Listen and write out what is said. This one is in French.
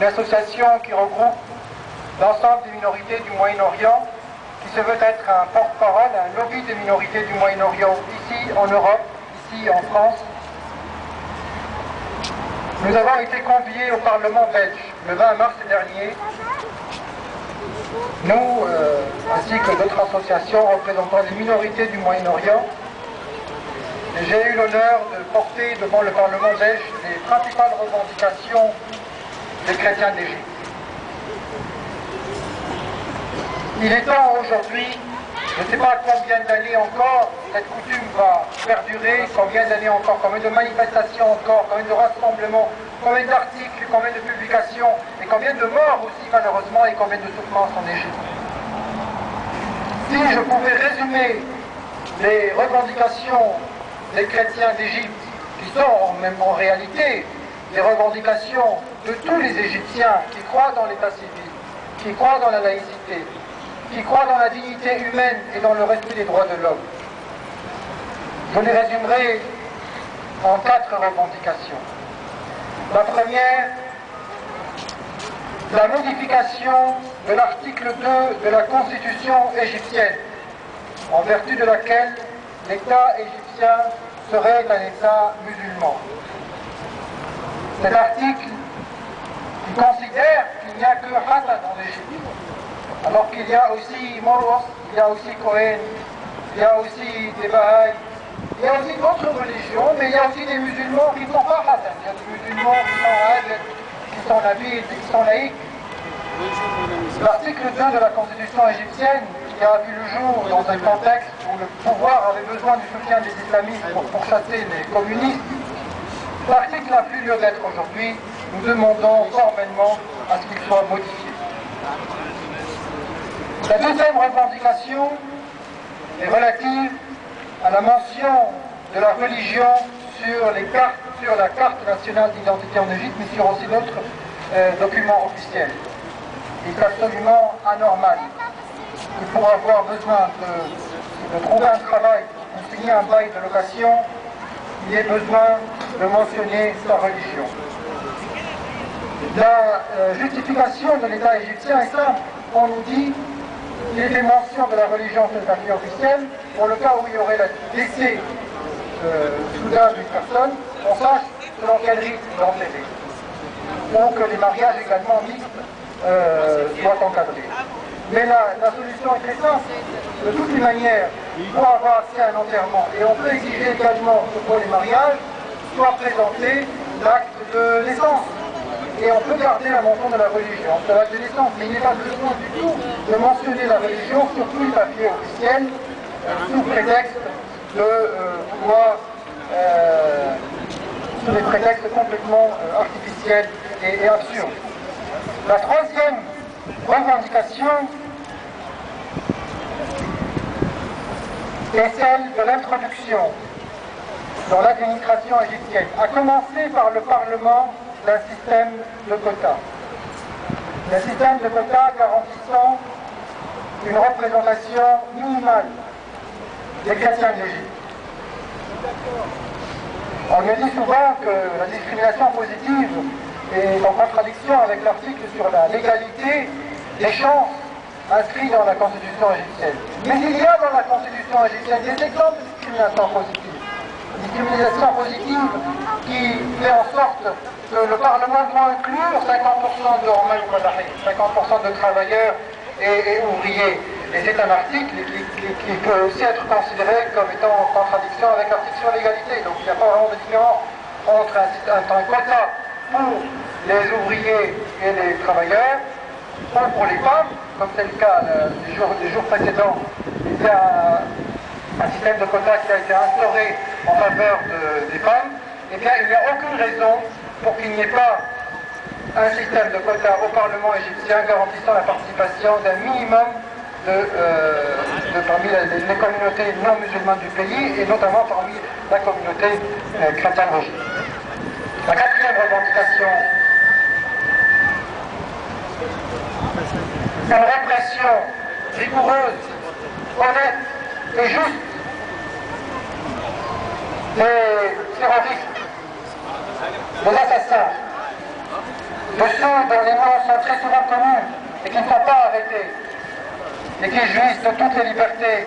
une association qui regroupe l'ensemble des minorités du Moyen-Orient, qui se veut être un porte-parole, un lobby des minorités du Moyen-Orient, ici en Europe, ici en France. Nous avons été conviés au Parlement belge le 20 mars dernier, nous, ainsi que d'autres associations représentant les minorités du Moyen-Orient. J'ai eu l'honneur de porter devant le Parlement belge les principales revendications des chrétiens d'Égypte. Il est temps aujourd'hui, je ne sais pas combien d'années encore cette coutume va perdurer, combien d'années encore, combien de manifestations encore, combien de rassemblements, combien d'articles, combien de publications, et combien de morts aussi malheureusement, et combien de souffrances en Égypte. Si je pouvais résumer les revendications des chrétiens d'Égypte, qui sont même en réalité des revendications de tous les Égyptiens qui croient dans l'état civil, qui croient dans la laïcité, qui croient dans la dignité humaine et dans le respect des droits de l'homme. Je les résumerai en 4 revendications. La première, la modification de l'article 2 de la Constitution égyptienne, en vertu de laquelle l'État égyptien serait un État musulman. Cet article qui considère qu'il n'y a que Hassan en Égypte, alors qu'il y a aussi Moros, il y a aussi Cohen, il y a aussi des Bahaïs, il y a aussi d'autres religions, mais il y a aussi des musulmans qui ne sont pas Hassan. Il y a des musulmans qui sont adeptes, qui sont nabites, qui sont laïcs. L'article 2 de la Constitution égyptienne, qui a vu le jour dans un contexte où le pouvoir avait besoin du soutien des islamistes pour chasser les communistes, l'article n'a plus lieu d'être aujourd'hui. Nous demandons formellement à ce qu'il soit modifié. La deuxième revendication est relative à la mention de la religion sur les cartes, sur la carte nationale d'identité en Égypte, mais sur aussi d'autres documents officiels. Il est absolument anormal que pour avoir besoin de trouver un travail, de signer un bail de location, il ait besoin de mentionner sa religion. La justification de l'État égyptien est simple. On nous dit qu'il est fait mention de la religion sur le papier officiel, pour le cas où il y aurait le décès soudain d'une personne, on sache selon quel rite l'enterrer. Donc les mariages également mixtes soient encadrés. Mais la solution est très simple. De toutes les manières, pour avoir accès à un enterrement, et on peut exiger également que pour les mariages, soit présenté l'acte de naissance. Et on peut garder la mention de la religion, de l'acte de naissance, mais il n'est pas besoin du tout de mentionner la religion sur tous les papiers officiels, sous prétexte de pouvoir, sous des prétextes complètement artificiels et absurdes. La troisième revendication est celle de l'introduction dans l'administration égyptienne, à commencer par le Parlement d'un système de quotas. Un système de quotas garantissant une représentation minimale des chrétiens d'Égypte. On me dit souvent que la discrimination positive est en contradiction avec l'article sur la légalité des chances inscrits dans la Constitution égyptienne. Mais il y a dans la Constitution égyptienne des exemples de discrimination positive. Discrimination positive qui fait en sorte que le Parlement doit inclure 50% de Romains ou 50% de travailleurs et ouvriers. Et c'est un article qui peut aussi être considéré comme étant en contradiction avec l'article sur l'égalité. Donc il n'y a pas vraiment de différence entre un quota pour les ouvriers et les travailleurs, ou pour les femmes, comme c'est le cas des jours précédents. Il y a un système de quotas qui a été instauré en faveur des femmes. Eh bien, il n'y a aucune raison pour qu'il n'y ait pas un système de quotas au Parlement égyptien garantissant la participation d'un minimum parmi les communautés non musulmanes du pays, et notamment parmi la communauté chrétienne d'Égypte. La quatrième revendication, une répression rigoureuse, honnête et juste des terroristes, des assassins, de ceux dont les noms sont très souvent connus et qui ne sont pas arrêtés, et qui jouissent de toutes les libertés